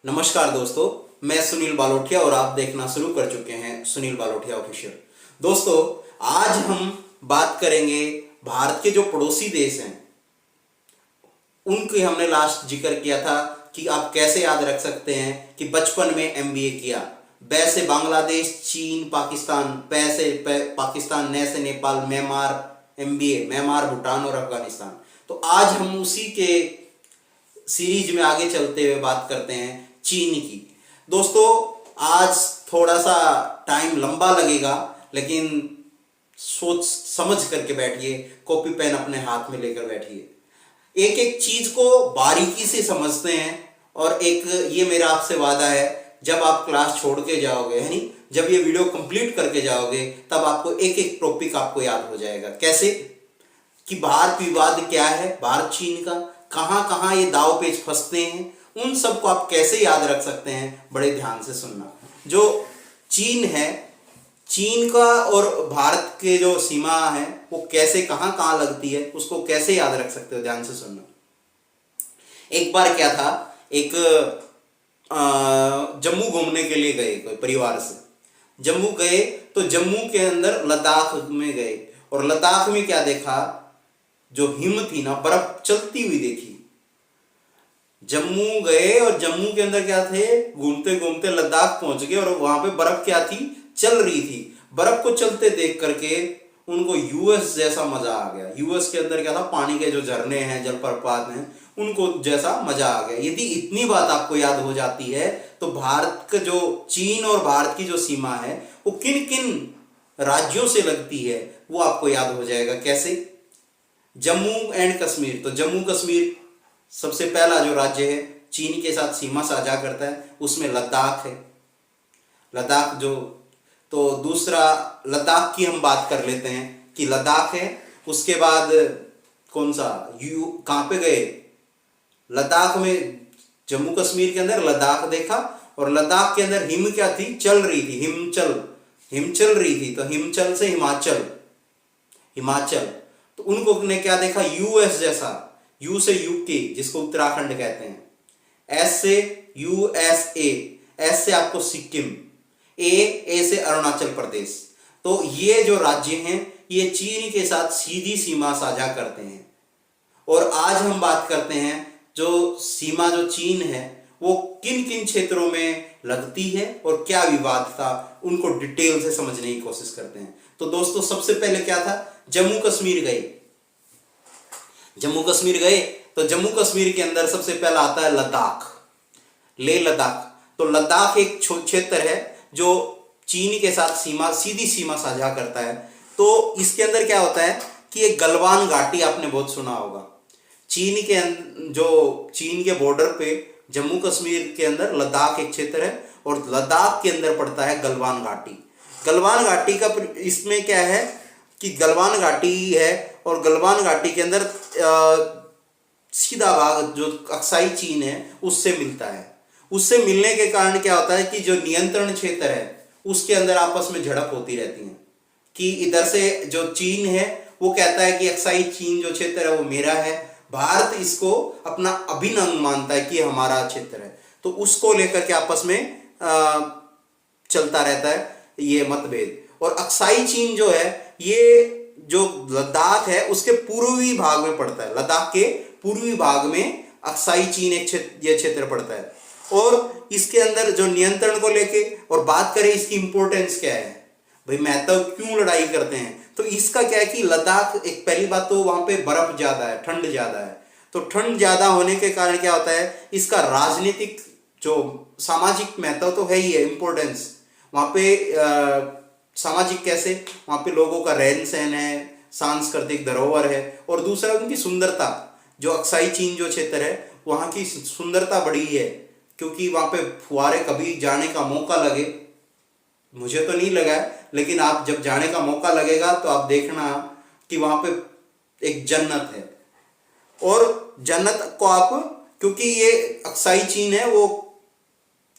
नमस्कार दोस्तों, मैं सुनील बालोटिया और आप देखना शुरू कर चुके हैं सुनील बालोटिया ऑफिशियल। दोस्तों, आज हम बात करेंगे भारत के जो पड़ोसी देश हैं उनकी। हमने लास्ट जिक्र किया था कि आप कैसे याद रख सकते हैं कि बचपन में एमबीए किया। बै से बांग्लादेश, चीन, पाकिस्तान, पाकिस्तान, नै से Nepal, Myanmar MBA, Myanmar, Bhutan और अफगानिस्तान। तो आज हम उसी के सीरीज में आगे चलते हुए बात करते हैं चीन की। दोस्तों, आज थोड़ा सा टाइम लंबा लगेगा, लेकिन सोच समझ करके बैठिए, कॉपी पेन अपने हाथ में लेकर बैठिए। एक एक चीज को बारीकी से समझते हैं। और एक ये मेरा आपसे वादा है, जब आप क्लास छोड़ के जाओगे, है नहीं, जब ये वीडियो कंप्लीट करके जाओगे, तब आपको एक एक टॉपिक आपको याद हो जाएगा। कैसे कि भारत विवाद क्या है, भारत चीन का, कहाँ कहाँ ये दाव पेच फंसते हैं, उन सब को आप कैसे याद रख सकते हैं, बड़े ध्यान से सुनना। जो चीन है, चीन का और भारत के जो सीमा है वो कैसे कहाँ कहाँ लगती है, उसको कैसे याद रख सकते हो, ध्यान से सुनना। एक बार क्या था, एक जम्मू घूमने के लिए गए कोई परिवार से। जम्मू गए तो जम्मू के अंदर लद्दाख में गए, और लद्दाख में क्या देखा, जो हिम थी ना, बर्फ चलती हुई देखी। जम्मू गए और जम्मू के अंदर क्या थे, घूमते घूमते लद्दाख पहुंच गए और वहां पे बर्फ क्या थी, चल रही थी। बर्फ को चलते देख करके उनको यूएस जैसा मजा आ गया। यूएस के अंदर क्या था, पानी के जो झरने हैं, जलप्रपात हैं, उनको जैसा मजा आ गया। यदि इतनी बात आपको याद हो जाती है तो भारत का जो चीन और भारत की जो सीमा है वो किन किन राज्यों से लगती है वो आपको याद हो जाएगा। कैसे, जम्मू एंड कश्मीर। तो जम्मू कश्मीर सबसे पहला जो राज्य है चीन के साथ सीमा साझा करता है, उसमें लद्दाख है। लद्दाख जो, तो दूसरा लद्दाख की हम बात कर लेते हैं कि लद्दाख है। उसके बाद कौन सा, कहाँ पे गए, लद्दाख में, जम्मू कश्मीर के अंदर लद्दाख देखा, और लद्दाख के अंदर हिम क्या थी, चल रही थी, हिम चल रही थी। तो हिमचल से हिमाचल, हिमाचल। तो उनको ने क्या देखा, यूएस जैसा, यू से यूके जिसको उत्तराखंड कहते हैं, एस से यूएसए, एस से आपको सिक्किम, ए से अरुणाचल प्रदेश। तो ये जो राज्य हैं ये चीन के साथ सीधी सीमा साझा करते हैं। और आज हम बात करते हैं जो सीमा जो चीन है वो किन किन क्षेत्रों में लगती है और क्या विवाद था, उनको डिटेल से समझने की कोशिश करते हैं। तो दोस्तों, सबसे पहले क्या था, जम्मू कश्मीर गए। जम्मू कश्मीर गए तो जम्मू कश्मीर के अंदर सबसे पहला आता है लद्दाख, लेह लद्दाख। तो लद्दाख एक क्षेत्र है जो चीन के साथ सीधी सीमा साझा करता है। तो इसके अंदर क्या होता है कि एक गलवान घाटी आपने बहुत सुना होगा। चीन के बॉर्डर पे जम्मू कश्मीर के अंदर लद्दाख एक क्षेत्र है, और लद्दाख के अंदर पड़ता है गलवान घाटी। गलवान घाटी का इसमें क्या है कि गलवान घाटी है, और गलवान घाटी के अंदर सीधा भाग जो अक्साई चीन है उससे मिलता है। उससे मिलने के कारण क्या होता है कि जो नियंत्रण क्षेत्र है उसके अंदर आपस में झड़प होती रहती है, कि इधर से जो चीन है वो कहता है कि अक्साई चीन जो क्षेत्र है वो मेरा है, भारत इसको अपना अभिन्न अंग मानता है कि हमारा क्षेत्र है। तो उसको लेकर के आपस में चलता रहता है ये मतभेद। और अक्साई चीन जो है, ये जो लद्दाख है उसके पूर्वी भाग में पड़ता है। लद्दाख के पूर्वी भाग में अक्साई चीन ये क्षेत्र पड़ता है। और इसके अंदर जो नियंत्रण को लेके, और बात करें इसकी इंपॉर्टेंस क्या है, भाई महत्व क्यों लड़ाई करते हैं, तो इसका क्या है कि लद्दाख, एक पहली बात तो वहां पे बर्फ ज्यादा है, ठंड ज्यादा है। तो ठंड ज्यादा होने के कारण क्या होता है, इसका राजनीतिक जो सामाजिक महत्व तो है ही है, इंपॉर्टेंस वहां पे। सामाजिक कैसे, वहां पे लोगों का रहन सहन है, सांस्कृतिक धरोहर है, और दूसरा उनकी सुंदरता। जो अक्साई चीन जो क्षेत्र है वहां की सुंदरता बड़ी है, क्योंकि वहां पे फुहारे, कभी जाने का मौका लगे, मुझे तो नहीं लगा है, लेकिन आप जब जाने का मौका लगेगा तो आप देखना कि वहां पे एक जन्नत है। और जन्नत को आप, क्योंकि ये अक्साई चीन है वो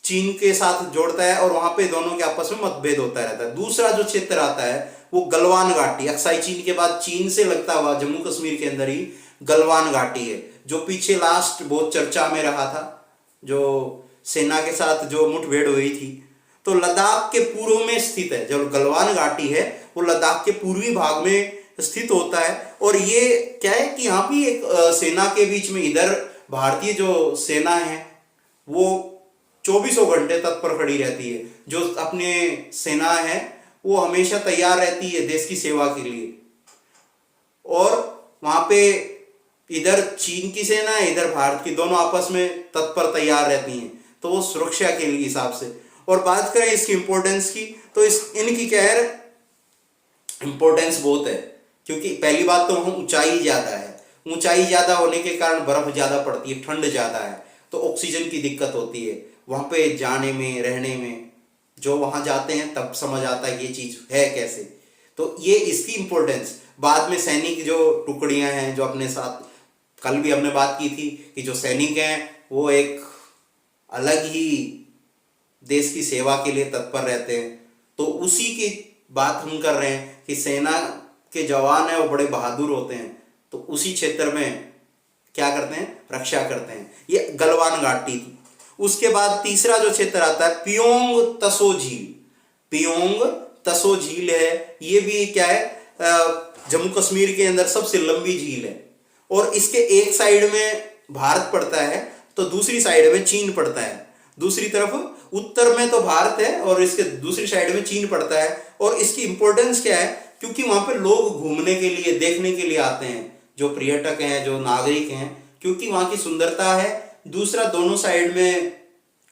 चीन के साथ जोड़ता है, और वहां पे दोनों के आपस में मतभेद होता रहता है। दूसरा जो क्षेत्र आता है वो गलवान घाटी, अक्साई चीन के बाद चीन से लगता हुआ जम्मू कश्मीर के अंदर ही गलवान घाटी है, जो पीछे लास्ट बहुत चर्चा में रहा था, जो सेना के साथ जो मुठभेड़ हुई थी। तो लद्दाख के पूर्व में स्थित है, जो गलवान घाटी है वो लद्दाख के पूर्वी भाग में स्थित होता है। और ये क्या है कि यहाँ भी एक सेना के बीच में, इधर भारतीय जो सेना है वो 24 घंटे तत्पर खड़ी रहती है, जो अपने सेना है वो हमेशा तैयार रहती है देश की सेवा के लिए। और वहाँ पे इधर चीन की सेना है, इधर भारत की, दोनों आपस में तत्पर तैयार रहती हैं, तो वो सुरक्षा के हिसाब से। और बात करें इसकी इम्पोर्टेंस की, तो इनकी क्या है, इम्पोर्टेंस बहुत है, क्योंकि पहली बात तो वहाँ ऊंचाई ज़्यादा है, ऊंचाई ज़्यादा होने के कारण बर्फ़ ज़्यादा पड़ती है, ठंड ज़्यादा है, तो ऑक्सीजन की दिक्कत होती है वहाँ पे जाने में, रहने में। जो वहाँ जाते हैं तब समझ आता है ये चीज़ है कैसे। तो ये इसकी इम्पोर्टेंस। बाद में सैनिक जो टुकड़ियाँ हैं जो अपने साथ, कल भी हमने बात की थी कि जो सैनिक हैं वो एक अलग ही देश की सेवा के लिए तत्पर रहते हैं। तो उसी की बात हम कर रहे हैं कि सेना के जवान हैं वो बड़े बहादुर होते हैं, तो उसी क्षेत्र में क्या करते हैं, रक्षा करते हैं। ये गलवान घाटी थी। उसके बाद तीसरा जो क्षेत्र आता है पियोंग तसो झील। पियोंग तसो झील है, ये भी क्या है, जम्मू कश्मीर के अंदर सबसे लंबी झील है। और इसके एक साइड में भारत पड़ता है तो दूसरी साइड में चीन पड़ता है। दूसरी तरफ उत्तर में तो भारत है और इसके दूसरी साइड में चीन पड़ता है। और इसकी इंपॉर्टेंस क्या है, क्योंकि वहां पे लोग घूमने के लिए, देखने के लिए आते हैं, जो पर्यटक हैं, जो नागरिक हैं, क्योंकि वहां की सुंदरता है। दूसरा, दोनों साइड में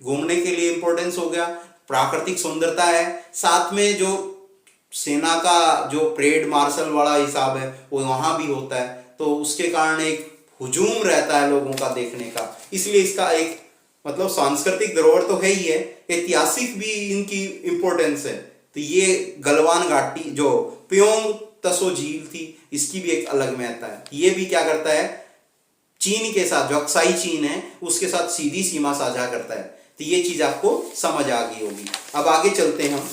घूमने के लिए इंपॉर्टेंस हो गया, प्राकृतिक सुंदरता है। साथ में जो सेना का जो परेड मार्शल वाला हिसाब है वो वहां भी होता है, तो उसके कारण एक हुजूम रहता है लोगों का देखने का। इसलिए इसका एक मतलब सांस्कृतिक धरोहर तो है ही है, ऐतिहासिक भी इनकी इंपॉर्टेंस है। तो ये गलवान घाटी जो पियोंग तसो झील थी, इसकी भी एक अलग महत्ता है। ये भी क्या करता है, चीन के साथ, जो अक्साई चीन है उसके साथ सीधी सीमा साझा करता है। तो ये चीज आपको समझ आ गई होगी। अब आगे चलते हैं हम।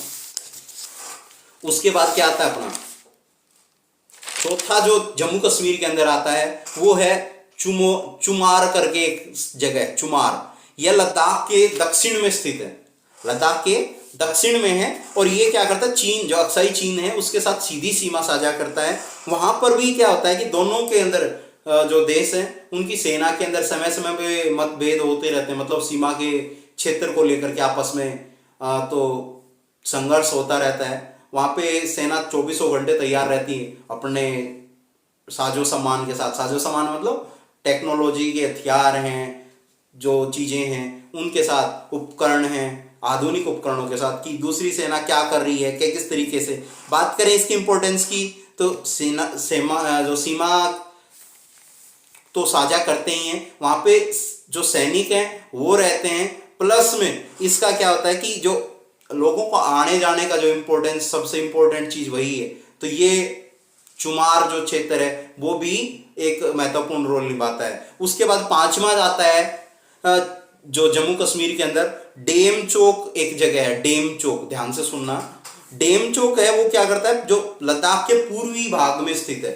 उसके बाद क्या आता है अपना चौथा जो जम्मू कश्मीर के अंदर आता है वो है चुमार करके एक जगह, चुमार। यह लद्दाख के दक्षिण में स्थित है, लद्दाख के दक्षिण में है। और ये क्या करता है, चीन, जो अक्साई चीन है उसके साथ सीधी सीमा साझा करता है। वहां पर भी क्या होता है कि दोनों के अंदर जो देश हैं उनकी सेना के अंदर समय समय पे मतभेद होते रहते हैं, मतलब सीमा के क्षेत्र को लेकर के आपस में तो संघर्ष होता रहता है। वहाँ पे सेना 24 घंटे तैयार रहती है अपने साजो सामान के साथ। साजो सामान मतलब टेक्नोलॉजी के हथियार हैं, जो चीज़ें हैं उनके साथ, उपकरण हैं, आधुनिक उपकरणों के साथ, कि दूसरी सेना क्या कर रही है, क्या किस तरीके से। बात करें इसकी इम्पोर्टेंस की, तो सीमा तो साझा करते ही हैं, वहाँ पे जो सैनिक हैं वो रहते हैं। प्लस में इसका क्या होता है कि जो लोगों को आने जाने का जो इम्पोर्टेंस, सबसे इम्पोर्टेंट चीज़ वही है। तो ये चुमार जो क्षेत्र है वो भी एक महत्वपूर्ण रोल निभाता है। उसके बाद पांचवा आता है जो जम्मू कश्मीर के अंदर डेम चौक एक जगह है, डेम चौक, ध्यान से सुनना। डेम चौक है वो क्या करता है, जो लद्दाख के पूर्वी भाग में स्थित है,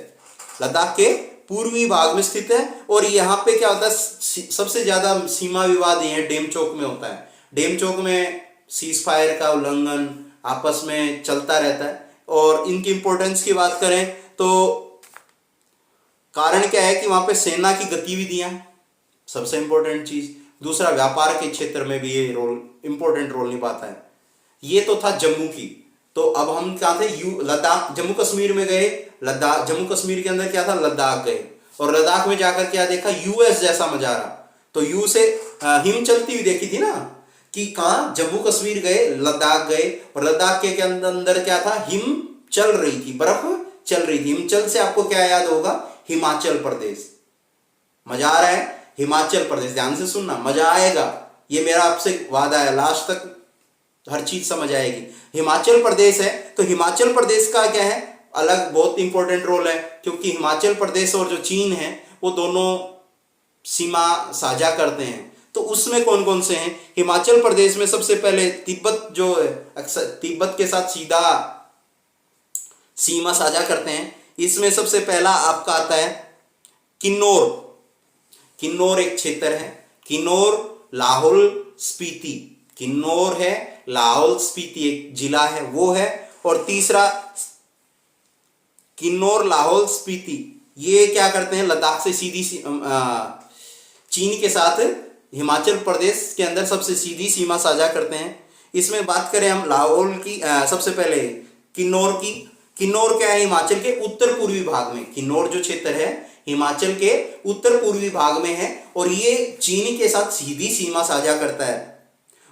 लद्दाख के पूर्वी भाग में स्थित है। और यहाँ पे क्या होता है, सबसे ज्यादा सीमा विवाद ये डेम चौक में होता है। डेम चौक में सीज फायर का उल्लंघन आपस में चलता रहता है। और इनकी इंपॉर्टेंस की बात करें तो कारण क्या है कि वहां पे सेना की गतिविधियां सबसे इंपॉर्टेंट चीज। दूसरा, व्यापार के क्षेत्र में भी ये रोल, इंपॉर्टेंट रोल निभाता है। ये तो था जम्मू की। तो अब हम क्या थे, लद्दाख, जम्मू कश्मीर में गए, लद्दाख, जम्मू कश्मीर के अंदर क्या था, लद्दाख गए। और लद्दाख में जाकर क्या देखा, यूएस जैसा नजारा। तो यू से हिम चलती हुई देखी थी ना, कि कहाँ, जम्मू कश्मीर गए, लद्दाख गए, और लद्दाख के अंदर क्या था, हिम चल रही थी, बर्फ चल रही थी। हिमचल से आपको क्या याद होगा, हिमाचल प्रदेश। मजा आ रहा है, हिमाचल प्रदेश, ध्यान से सुनना, मजा आएगा, ये मेरा आपसे वादा है, लास्ट तक हर चीज समझ आएगी। हिमाचल प्रदेश है, तो हिमाचल प्रदेश का क्या है, अलग बहुत इंपॉर्टेंट रोल है, क्योंकि हिमाचल प्रदेश और जो चीन है वो दोनों सीमा साझा करते हैं। तो उसमें कौन कौन से हैं, हिमाचल प्रदेश में सबसे पहले तिब्बत जो है, अक्सर तिब्बत के साथ सीधा सीमा साझा करते हैं। इसमें सबसे पहला आपका आता है किन्नौर। किन्नौर एक क्षेत्र है, किन्नौर, लाहौल स्पीति, किन्नौर है, लाहौल स्पीति एक जिला है वो है, और तीसरा किन्नौर लाहौल स्पीति ये क्या करते हैं, लद्दाख से सीधी चीन के साथ हिमाचल प्रदेश के अंदर सबसे सीधी सीमा साझा करते हैं। इसमें बात करें हम लाहौल की, सबसे पहले किन्नौर की। किन्नौर क्या है, हिमाचल के उत्तर पूर्वी भाग में, किन्नौर जो क्षेत्र है हिमाचल के उत्तर पूर्वी भाग में है और ये चीन के साथ सीधी सीमा साझा करता है।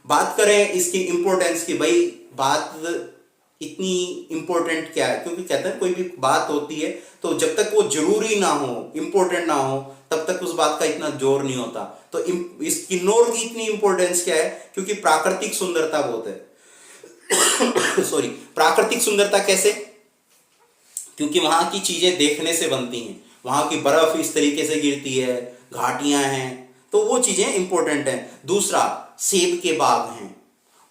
बात करें इसकी इंपॉर्टेंस की, भाई बात इतनी इंपॉर्टेंट क्या है, क्योंकि कहते हैं कोई भी बात होती है तो जब तक वो जरूरी ना हो, इंपॉर्टेंट ना हो, तब तक उस बात का इतना जोर नहीं होता। तो इस किन्नौर की इतनी इंपॉर्टेंस क्या है, क्योंकि प्राकृतिक सुंदरता बहुत है सॉरी, प्राकृतिक सुंदरता कैसे, क्योंकि वहां की चीजें देखने से बनती हैं, वहां की बर्फ इस तरीके से गिरती है, घाटियां हैं, तो वो चीजें इंपॉर्टेंट हैं। दूसरा, सेब के बाग हैं,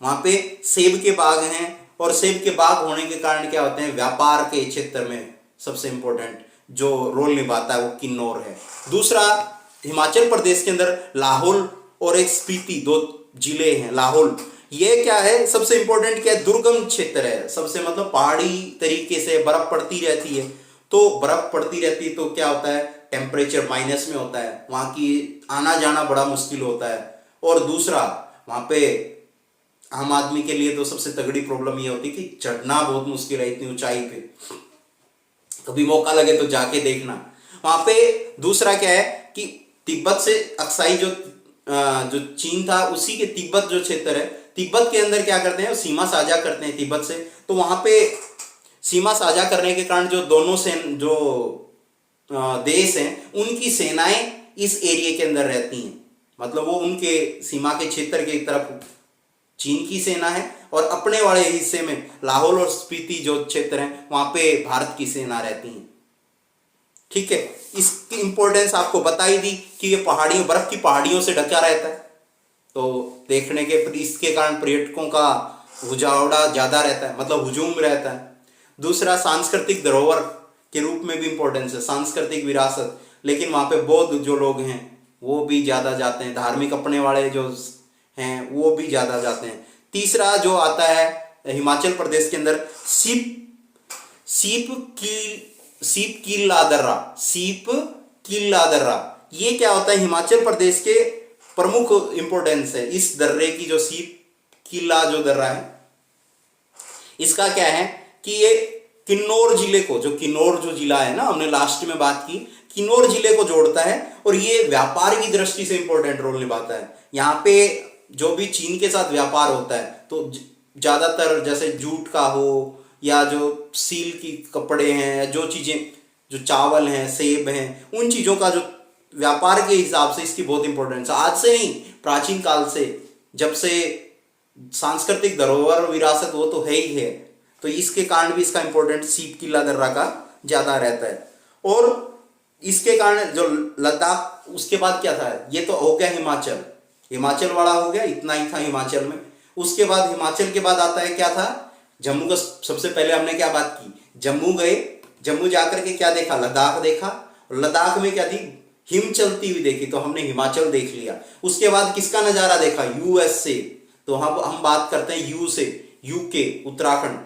वहां पे सेब के बाग हैं, और सेब के बाग होने के कारण क्या होते हैं, व्यापार के क्षेत्र में सबसे इंपॉर्टेंट जो रोल निभाता है वो किन्नौर है। दूसरा, हिमाचल प्रदेश के अंदर लाहौल और एक स्पीति दो जिले हैं। लाहौल ये क्या है, सबसे इंपॉर्टेंट क्या है, दुर्गम क्षेत्र है, सबसे मतलब पहाड़ी तरीके से बर्फ पड़ती रहती है, तो बर्फ पड़ती रहती है तो क्या होता है, टेम्परेचर माइनस में होता है, वहां की आना जाना बड़ा मुश्किल होता है। और दूसरा, वहां पे आम आदमी के लिए तो सबसे तगड़ी प्रॉब्लम ये होती है कि चढ़ना बहुत मुश्किल है इतनी ऊंचाई पे, कभी मौका लगे तो जाके देखना वहां पे। दूसरा क्या है कि तिब्बत से अक्साई जो चीन था उसी के तिब्बत जो क्षेत्र है, तिब्बत के अंदर क्या करते हैं, सीमा साझा करते हैं तिब्बत से, तो वहां पे सीमा साझा करने के कारण जो दोनों जो देश हैं उनकी सेनाएं इस एरिया के अंदर रहती हैं, मतलब वो उनके सीमा के क्षेत्र की तरफ चीन की सेना है और अपने वाले हिस्से में लाहौल और स्पीति जो क्षेत्र है वहां पे भारत की सेना रहती है। ठीक है, इसकी इंपॉर्टेंस आपको बता ही दी कि ये पहाड़ियों, बर्फ की पहाड़ियों से ढका रहता है, तो देखने के इसके कारण पर्यटकों का हुजावड़ा ज्यादा रहता है, मतलब हुजूम रहता है। दूसरा, सांस्कृतिक धरोहर के रूप में भी इंपॉर्टेंस है, सांस्कृतिक विरासत, लेकिन वहां पे बौद्ध जो लोग हैं वो भी ज्यादा जाते हैं, धार्मिक अपने वाले जो हैं वो भी ज्यादा जाते हैं। तीसरा जो आता है हिमाचल प्रदेश के अंदर, सीप कीला दर्रा, ये क्या होता है, हिमाचल प्रदेश के प्रमुख इंपॉर्टेंस है इस दर्रे की, जो सीप कीला जो दर्रा है इसका क्या है कि ये किन्नौर जिले को, जो किन्नौर जो जिला है ना, हमने लास्ट में बात की, किन्नौर जिले को जोड़ता है और ये व्यापार की दृष्टि से इंपॉर्टेंट रोल निभाता है। यहाँ पे जो भी चीन के साथ व्यापार होता है तो ज्यादातर जैसे जूट का हो या जो सील की कपड़े हैं, जो चीजें, जो चावल हैं, सेब हैं, उन चीजों का जो व्यापार के हिसाब से इसकी बहुत इंपॉर्टेंस है। आज से नहीं, प्राचीन काल से, जब से सांस्कृतिक धरोहर विरासत वो तो है ही है, तो इसके कारण भी इसका इंपॉर्टेंट सीप कीला दर्रा का ज्यादा रहता है। और इसके कारण जो लद्दाख, उसके बाद क्या था, ये तो हो गया हिमाचल वाला हो गया, इतना ही था हिमाचल में। उसके बाद हिमाचल के बाद आता है क्या था, जम्मू का। सबसे पहले हमने क्या बात की, जम्मू गए, जम्मू जाकर के क्या देखा, लद्दाख देखा, और लद्दाख में क्या थी, हिम चलती हुई देखी, तो हमने हिमाचल देख लिया। उसके बाद किसका नजारा देखा, यूएस से, तो हम बात करते हैं यू से, यूके, उत्तराखंड।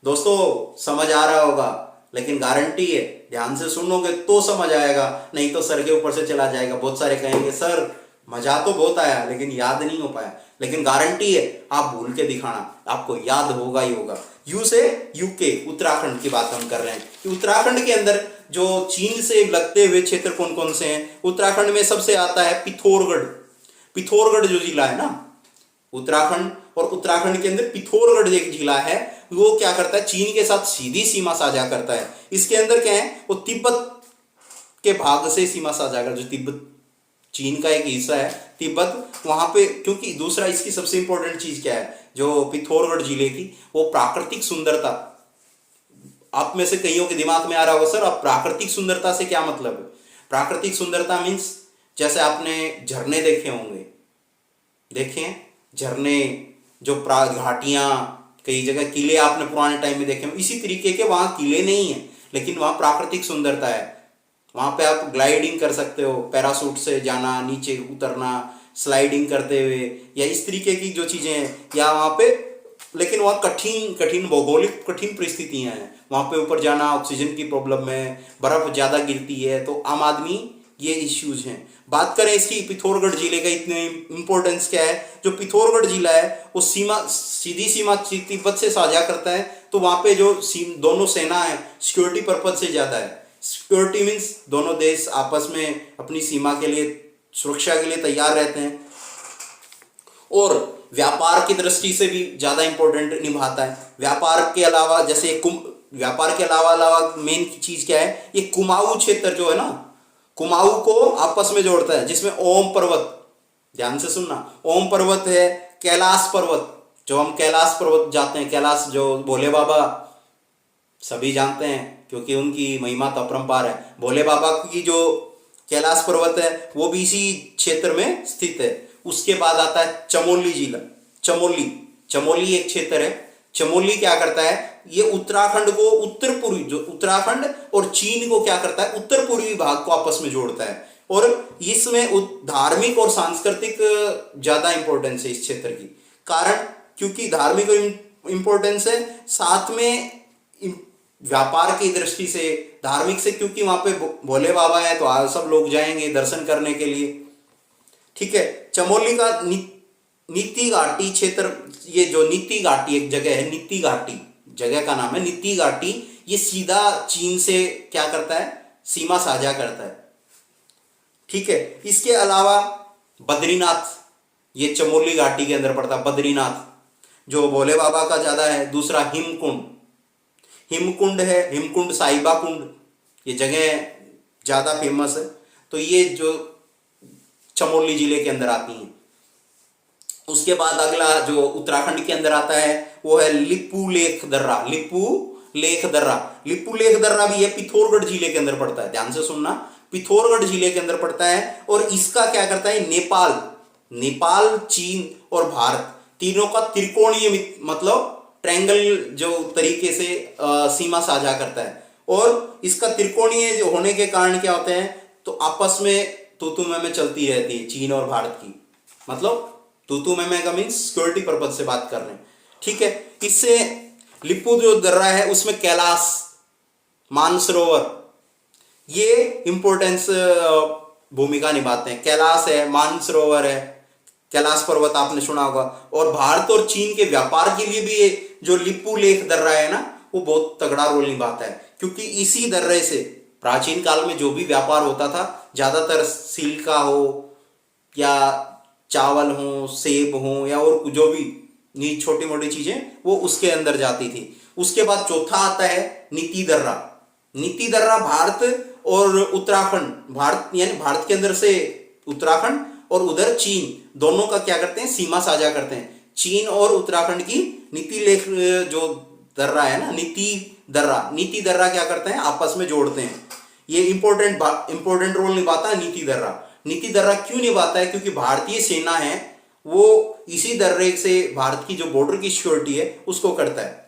दोस्तों समझ आ रहा होगा, लेकिन गारंटी है ध्यान से सुनोगे तो समझ आएगा, नहीं तो सर के ऊपर से चला जाएगा। बहुत सारे कहेंगे सर मजा तो बहुत आया लेकिन याद नहीं हो पाया, लेकिन गारंटी है आप भूल के दिखाना, आपको याद होगा ही होगा। यू से यूके, उत्तराखंड की बात हम कर रहे हैं कि उत्तराखंड के अंदर जो चीन से लगते हुए क्षेत्र कौन कौन से हैं। उत्तराखंड में सबसे आता है पिथौरगढ़ जो जिला है ना उत्तराखंड, और उत्तराखंड के अंदर पिथौरगढ़ एक जिला है, वो क्या करता है, चीन के साथ सीधी सीमा साझा करता है। इसके अंदर क्या है, वो तिब्बत के भाग से सीमा साझा कर, जो तिब्बत चीन का एक हिस्सा है तिब्बत, वहां पे। क्योंकि दूसरा इसकी सबसे इंपॉर्टेंट चीज क्या है, जो पिथौरगढ़ जिले की, वो प्राकृतिक सुंदरता। आप में से कईयों के दिमाग में आ रहा होगा सर अब प्राकृतिक सुंदरता से क्या मतलब है। प्राकृतिक सुंदरता मीन्स जैसे आपने झरने देखे होंगे, देखे हैं झरने, जो घाटियां, कई जगह किले आपने पुराने टाइम में देखे होंगे, इसी तरीके के वहां किले नहीं है, लेकिन वहां प्राकृतिक सुंदरता है। वहां पे आप ग्लाइडिंग कर सकते हो, पैरासूट से जाना, नीचे उतरना, स्लाइडिंग करते हुए या इस तरीके की जो चीज़ें हैं, या वहाँ पे, लेकिन वहाँ कठिन कठिन भौगोलिक कठिन परिस्थितियाँ हैं, वहाँ पे ऊपर जाना, ऑक्सीजन की प्रॉब्लम है, बर्फ़ ज़्यादा गिरती है, तो आम आदमी ये इश्यूज हैं। बात करें इसकी पिथौरगढ़ जिले का इतने इम्पोर्टेंस क्या है, जो पिथौरगढ़ जिला है वो सीधी सीमा तिब्बत से साझा करता है, तो वहाँ पे जो दोनों सेना है सिक्योरिटी पर्पज से ज़्यादा है। सिक्योरिटी मीन्स दोनों देश आपस में अपनी सीमा के लिए, सुरक्षा के लिए तैयार रहते हैं, और व्यापार की दृष्टि से भी ज़्यादा इंपॉर्टेंट निभाता है। व्यापार के अलावा जैसे व्यापार के अलावा मेन चीज़ क्या है, ये कुमाऊं क्षेत्र जो है ना, कुमाऊं को आपस में जोड़ता है, जिसमें ओम पर्वत, ध्यान से सुनना, ओम पर्वत है, कैलाश पर्वत, जो हम कैलाश पर्वत जाते हैं, कैलाश जो भोले बाबा सभी जानते हैं क्योंकि उनकी महिमा तो अपरंपार है। भोले बाबा की जो कैलाश पर्वत है वो भी इसी क्षेत्र में स्थित है। उसके बाद आता है चमोली जिला। चमोली एक क्षेत्र है। चमोली क्या करता है, ये उत्तराखंड को उत्तर पूर्वी, जो उत्तराखंड और चीन को क्या करता है, उत्तर पूर्वी भाग को आपस में जोड़ता है, और इसमें धार्मिक और सांस्कृतिक ज्यादा इंपॉर्टेंस है इस क्षेत्र की। कारण क्योंकि धार्मिक इंपॉर्टेंस है, साथ में व्यापार की दृष्टि से, धार्मिक से, क्योंकि वहां पे भोले बाबा है तो सब लोग जाएंगे दर्शन करने के लिए। ठीक है, चमोली का नीति घाटी क्षेत्र, ये जो नीति घाटी एक जगह है, नीति घाटी जगह का नाम है नीति घाटी, ये सीधा चीन से क्या करता है, सीमा साझा करता है। ठीक है, इसके अलावा बद्रीनाथ, ये चमोली घाटी के अंदर पड़ता है। बद्रीनाथ जो भोले बाबा का ज्यादा है। दूसरा हिमकुंड है, हिमकुंड साहिबा कुंड, ये जगह ज्यादा फेमस है, तो ये जो चमोली जिले के अंदर आती हैं। उसके बाद अगला जो उत्तराखंड के अंदर आता है वो है लिपू लेख दर्रा। लिपू लेख दर्रा भी है, पिथौरगढ़ जिले के अंदर पड़ता है। ध्यान से सुनना, पिथौरगढ़ जिले के अंदर पड़ता है, और इसका क्या करता है, नेपाल, चीन और भारत तीनों का त्रिकोणीय, मतलब ट्रायंगल जो तरीके से सीमा साझा करता है। और इसका त्रिकोणीय होने के कारण क्या होते हैं, तो आपस में तू मैं चलती रहती है चीन और भारत की, मतलब तू मैं का मीन्स सिक्योरिटी पर्पज से बात कर रहे हैं। ठीक है, इससे लिपू जो दर्रा है उसमें कैलाश, मानसरोवर, ये इंपॉर्टेंस भूमिका निभाते हैं। कैलाश है, मानसरोवर है, कैलाश पर्वत आपने सुना होगा। और भारत और चीन के व्यापार के लिए भी ये जो लिपू लेख दर्रा है ना, वो बहुत तगड़ा रोल निभाता है, क्योंकि इसी दर्रे से प्राचीन काल में जो भी व्यापार होता था, ज्यादातर सिल्क का हो या चावल हो, सेब हो, या और जो भी छोटी मोटी चीजें, वो उसके अंदर जाती थी। उसके बाद चौथा आता है नीति दर्रा भारत और उत्तराखंड, भारत यानी भारत के अंदर से उत्तराखंड और उधर चीन, दोनों का क्या करते हैं, सीमा साझा करते हैं। चीन और उत्तराखंड की नीति लेख जो दर्रा है ना, नीति दर्रा क्या करते हैं, आपस में जोड़ते हैं। ये इंपॉर्टेंट रोल निभाता है नीति दर्रा क्यों निभाता है, क्योंकि भारतीय सेना है वो इसी दर्रे से भारत की जो बॉर्डर की सिक्योरिटी है उसको करता है।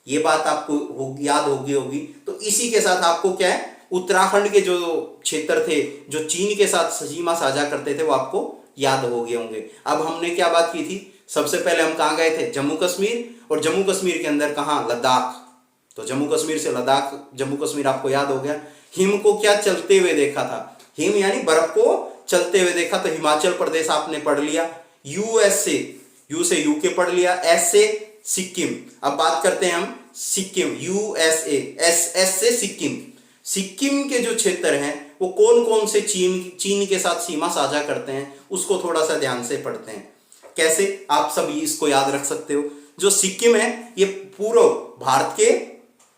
ये बात आपको याद होगी। तो इसी के साथ आपको क्या है, उत्तराखंड के जो क्षेत्र थे जो चीन के साथ सीमा साझा करते थे, वो आपको याद हो गए होंगे। अब हमने क्या बात की थी, सबसे पहले हम कहाँ गए थे, जम्मू कश्मीर, और जम्मू कश्मीर के अंदर कहाँ, लद्दाख। तो जम्मू कश्मीर से लद्दाख, जम्मू कश्मीर आपको याद हो गया। हिम को क्या चलते हुए देखा था, हिम यानी बर्फ को चलते हुए देखा, तो हिमाचल प्रदेश आपने पढ़ लिया। यूएसए, यू से यूके पढ़ लिया, एस से सिक्किम। अब बात करते हैं हम सिक्किम, यूएसए, एस से सिक्किम के जो क्षेत्र हैं वो कौन कौन से चीन के साथ सीमा साझा करते हैं, उसको थोड़ा सा ध्यान से पढ़ते हैं। कैसे आप सब इसको याद रख सकते हो। जो सिक्किम है ये पूर्व भारत के,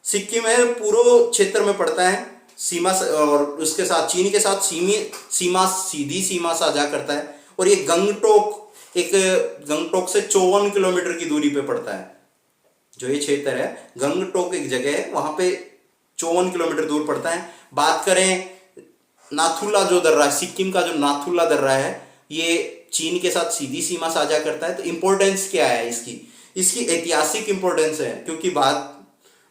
सिक्किम है पूर्व क्षेत्र में पड़ता है सीमा, और उसके साथ चीन के साथ सीधी सीमा साझा करता है। और ये गंगटोक से 54 किलोमीटर की दूरी पे पड़ता है। जो ये क्षेत्र है गंगटोक एक जगह है, वहां पे 54 किलोमीटर दूर पड़ता है। बात करें नाथुला जो दर्रा है, सिक्किम का जो नाथुला दर्रा है, ये चीन के साथ सीधी सीमा साझा करता है। तो इंपॉर्टेंस क्या है इसकी ऐतिहासिक इंपॉर्टेंस है, क्योंकि बात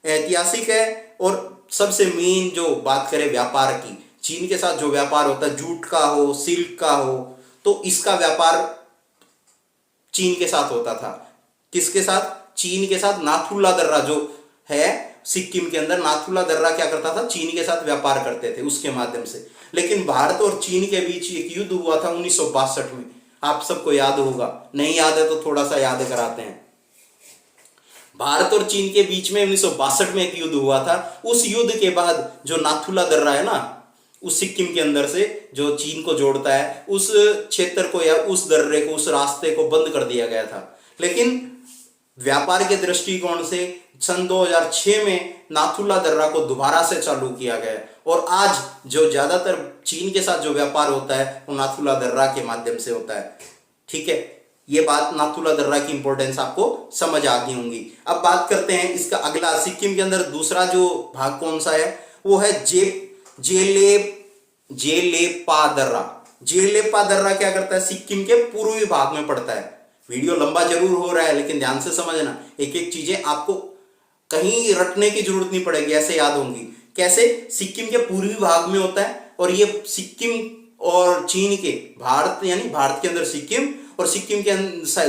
ऐतिहासिक है। और सबसे मेन जो बात करें व्यापार की, चीन के साथ जो व्यापार होता है, जूट का हो, सिल्क का हो, तो तो इसका व्यापार चीन के साथ होता था। किसके साथ? चीन के साथ। नाथुला दर्रा जो है सिक्किम के अंदर, नाथुला दर्रा क्या करता था? चीन के साथ व्यापार करते थे उसके माध्यम से। लेकिन भारत और चीन के बीच एक युद्ध हुआ था 1962 में, आप सबको याद होगा, नहीं याद है तो थोड़ा सा याद कराते हैं। भारत और चीन के बीच में 1962 में एक युद्ध हुआ था। उस युद्ध के बाद जो नाथुला दर्रा है ना, उस सिक्किम के अंदर से जो चीन को जोड़ता है, उस क्षेत्र को या उस दर्रे को, उस रास्ते को बंद कर दिया गया था। लेकिन व्यापार के दृष्टिकोण से सन 2006 में नाथुला दर्रा को दोबारा से चालू किया गया और आज जो ज्यादातर चीन के साथ जो व्यापार होता है वो नाथुला दर्रा के माध्यम से होता है। ठीक है, ये बात नाथुला दर्रा की इंपॉर्टेंस आपको समझ आ गई होंगी। अब बात करते हैं इसका अगला, सिक्किम के अंदर दूसरा जो भाग कौन सा है, वो है जेलेपा दर्रा। जेलेपा दर्रा क्या करता है? सिक्किम के पूर्वी भाग में पड़ता है। वीडियो लंबा जरूर हो रहा है लेकिन ध्यान से समझना, एक एक चीजें आपको कहीं रटने की जरूरत नहीं पड़ेगी, ऐसे याद होंगी। कैसे? सिक्किम के पूर्वी भाग में होता है और ये सिक्किम और चीन के, भारत यानी भारत के अंदर सिक्किम और सिक्किम के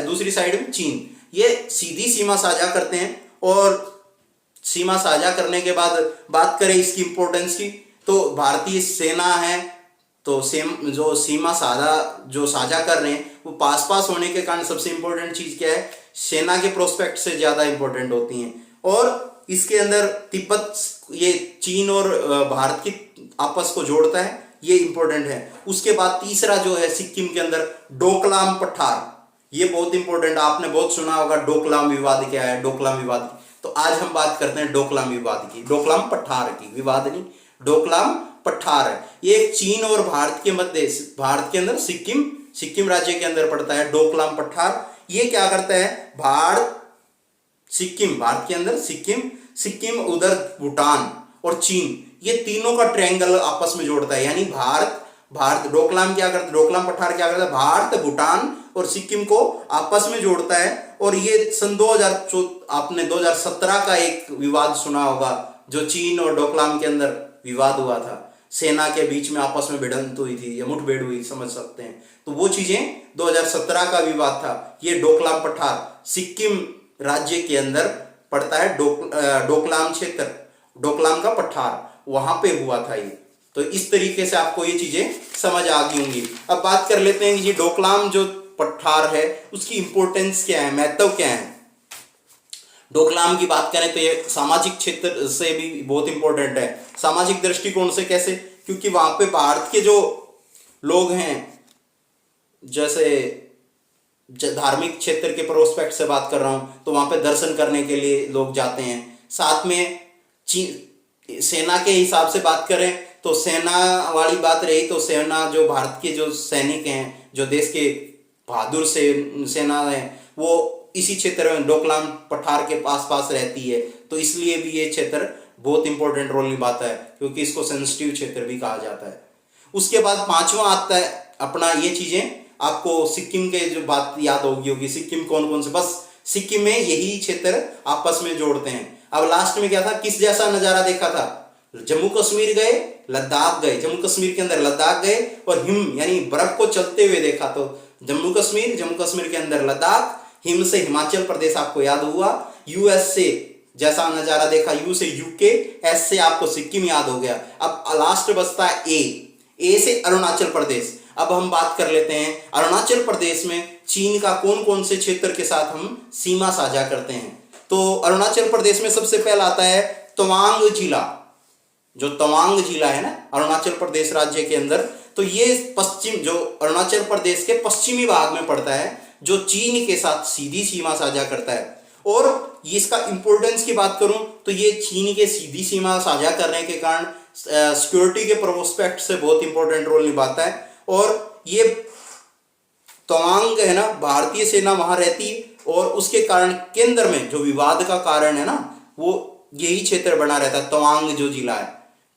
दूसरी साइड में चीन, ये सीधी सीमा साझा करते हैं। और सीमा साझा करने के बाद बात करें इसकी इंपॉर्टेंस की, तो भारतीय सेना है तो जो सीमा साझा कर रहे हैं वो पास पास होने के कारण सबसे इंपॉर्टेंट चीज क्या है? सेना के प्रोस्पेक्ट से ज्यादा इंपॉर्टेंट होती हैं। और इसके अंदर तिब्बत, ये चीन और भारत की आपस को जोड़ता है, ये इंपॉर्टेंट है। उसके बाद तीसरा जो है सिक्किम के अंदर डोकलाम पठार, ये बहुत इंपॉर्टेंट, आपने बहुत सुना होगा डोकलाम विवाद क्या है, डोकलाम विवाद। तो आज हम बात करते हैं डोकलाम विवाद की, डोकलाम पठार की, विवाद नहीं, डोकलाम पठार है। ये चीन और भारत के मध्य, भारत के अंदर सिक्किम राज्य के अंदर पड़ता है डोकलाम पठार। ये क्या करता है? भारत के अंदर सिक्किम उधर भूटान और चीन, ये तीनों का ट्रायंगल आपस में जोड़ता है। यानी भारत डोकलाम क्या करता है? डोकलाम पठार क्या करता है? भारत, भूटान और सिक्किम को आपस में जोड़ता है। और ये सन 2017 का एक विवाद सुना होगा, जो चीन और डोकलाम के अंदर विवाद हुआ था, सेना के बीच में आपस में भिड़ंत हुई थी या मुठभेड़ हुई, समझ सकते हैं। तो वो चीजें 2017 का विवाद था। ये डोकलाम पठार सिक्किम राज्य के अंदर पड़ता है, डोकलाम क्षेत्र, डोकलाम का पठार, वहां पे हुआ था ये। तो इस तरीके से आपको ये चीजें समझ आ गई होंगी। अब बात कर लेते हैं कि ये डोकलाम जो पठार है उसकी इंपॉर्टेंस क्या है, महत्व क्या है। डोकलाम की बात करें तो ये सामाजिक क्षेत्र से भी बहुत इंपॉर्टेंट है। सामाजिक दृष्टिकोण से कैसे? क्योंकि वहां पे भारत के जो लोग हैं, जैसे धार्मिक क्षेत्र के प्रोस्पेक्ट से बात कर रहा हूं, तो वहां पे दर्शन करने के लिए लोग जाते हैं। साथ में सेना के हिसाब से बात करें तो सेना वाली बात रही तो सेना, जो भारत के जो सैनिक हैं, जो देश के बहादुर सेना है, वो इसी क्षेत्र में डोकलाम पठार के पास रहती है। तो इसलिए भी ये क्षेत्र बहुत इंपॉर्टेंट रोल निभाता है, क्योंकि इसको सेंसिटिव क्षेत्र भी कहा जाता है। उसके बाद पांचवा आता है अपना, ये चीजें आपको सिक्किम के जो बात याद होगी, सिक्किम कौन से, बस सिक्किम में यही क्षेत्र आपस में जोड़ते हैं। अब लास्ट में क्या था, किस जैसा नजारा देखा था? जम्मू कश्मीर गए, लद्दाख गए, जम्मू कश्मीर के अंदर लद्दाख गए और हिम यानी बर्फ को चलते हुए देखा। तो जम्मू कश्मीर के अंदर लद्दाख, हिम से हिमाचल प्रदेश आपको याद हुआ, यूएस से जैसा नजारा देखा, यू से यूके, एस से आपको सिक्किम याद हो गया। अब लास्ट बचता है ए से अरुणाचल प्रदेश। अब हम बात कर लेते हैं अरुणाचल प्रदेश में चीन का कौन से क्षेत्र के साथ हम सीमा साझा करते हैं। तो अरुणाचल प्रदेश में सबसे पहला आता है तवांग जिला, जो तवांग जिला है ना अरुणाचल प्रदेश राज्य के अंदर। तो ये जो अरुणाचल प्रदेश के पश्चिमी भाग में पड़ता है, जो चीन के साथ सीधी सीमा साझा करता है। और इसका इंपॉर्टेंस की बात करूं तो ये चीन के सीधी सीमा साझा करने के कारण सिक्योरिटी के प्रोस्पेक्ट से बहुत इंपॉर्टेंट रोल निभाता है। और ये तवांग है ना, भारतीय सेना वहां रहती है और उसके कारण केंद्र में जो विवाद का कारण है ना, वो यही क्षेत्र बना रहता है, तवांग जो जिला है।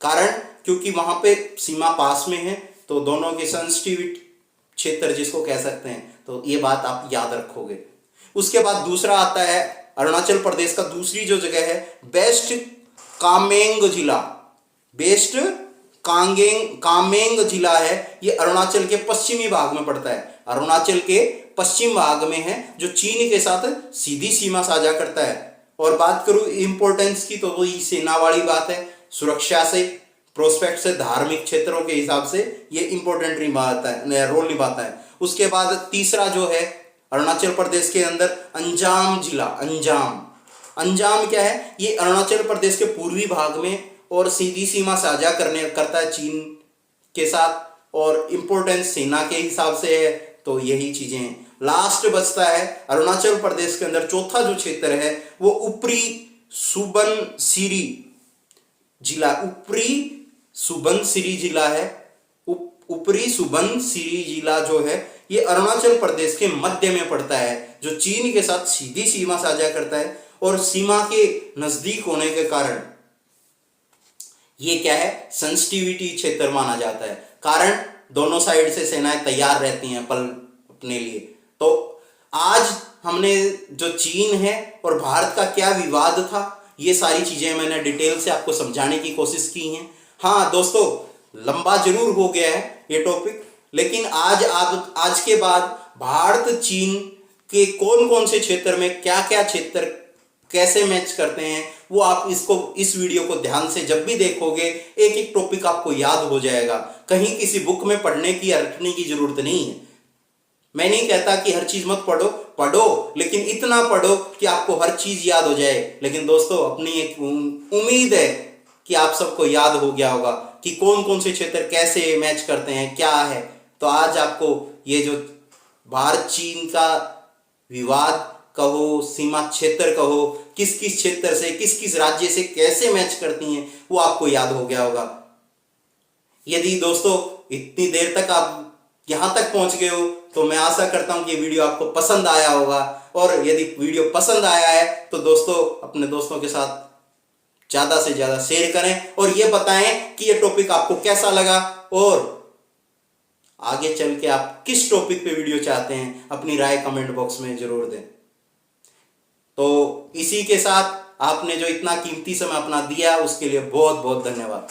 कारण क्योंकि वहां पे सीमा पास में है, तो दोनों के सेंसिटिव क्षेत्र जिसको कह सकते हैं। तो ये बात आप याद रखोगे। उसके बाद दूसरा आता है अरुणाचल प्रदेश का दूसरी जो जगह है वेस्ट कामेंग जिला। वेस्ट कामेंग जिला है, ये अरुणाचल के पश्चिमी भाग में पड़ता है। अरुणाचल के पश्चिम भाग में है, जो चीन के साथ सीधी सीमा साझा करता है। और बात करूं इंपॉर्टेंस की, तो वही सेना वाली बात है, सुरक्षा से, प्रोस्पेक्ट से, धार्मिक क्षेत्रों के हिसाब से ये इंपॉर्टेंट रोल निभाता है। उसके बाद तीसरा जो है अरुणाचल प्रदेश के अंदर अंजाम जिला। अंजाम क्या है, ये अरुणाचल प्रदेश के पूर्वी भाग में और सीधी सीमा साझा करता है चीन के साथ, और इंपॉर्टेंस सेना के हिसाब से है। तो यही चीजें हैं। लास्ट बचता है अरुणाचल प्रदेश के अंदर चौथा जो क्षेत्र है वो ऊपरी सुबनसिरी जिला है। ऊपरी सुबनसिरी जिला जो है ये अरुणाचल प्रदेश के मध्य में पड़ता है, जो चीन के साथ सीधी सीमा साझा करता है, और सीमा के नजदीक होने के कारण ये क्या है, सेंसिटिविटी क्षेत्र माना जाता है। कारण दोनों साइड से सेनाएं तैयार रहती हैं अपने लिए। तो आज हमने जो चीन है और भारत का क्या विवाद था, ये सारी चीजें मैंने डिटेल से आपको समझाने की कोशिश की हैं। हाँ दोस्तों, लंबा जरूर हो गया है ये टॉपिक, लेकिन आज के बाद भारत चीन के कौन कौन से क्षेत्र में क्या क्या क्षेत्र कैसे मैच करते हैं, वो आप इस वीडियो को ध्यान से जब भी देखोगे एक एक टॉपिक आपको याद हो जाएगा। कहीं किसी बुक में पढ़ने की या रटने की जरूरत नहीं है। मैं नहीं कहता कि हर चीज मत पढ़ो, लेकिन इतना पढ़ो कि आपको हर चीज याद हो जाए। लेकिन दोस्तों, अपनी एक उम्मीद है कि आप सबको याद हो गया होगा कि कौन कौन से क्षेत्र कैसे मैच करते हैं, क्या है। तो आज आपको ये जो भारत चीन का विवाद कहो, सीमा क्षेत्र कहो, किस किस क्षेत्र से, किस किस राज्य से कैसे मैच करती हैं, वो आपको याद हो गया होगा। यदि दोस्तों इतनी देर तक आप यहां तक पहुंच गए हो, तो मैं आशा करता हूं कि वीडियो आपको पसंद आया होगा। और यदि वीडियो पसंद आया है तो दोस्तों अपने दोस्तों के साथ ज्यादा से ज्यादा शेयर करें, और ये बताएं कि ये टॉपिक आपको कैसा लगा, और आगे चल के आप किस टॉपिक पे वीडियो चाहते हैं, अपनी राय कमेंट बॉक्स में जरूर दें। तो इसी के साथ आपने जो इतना कीमती समय अपना दिया, उसके लिए बहुत बहुत धन्यवाद।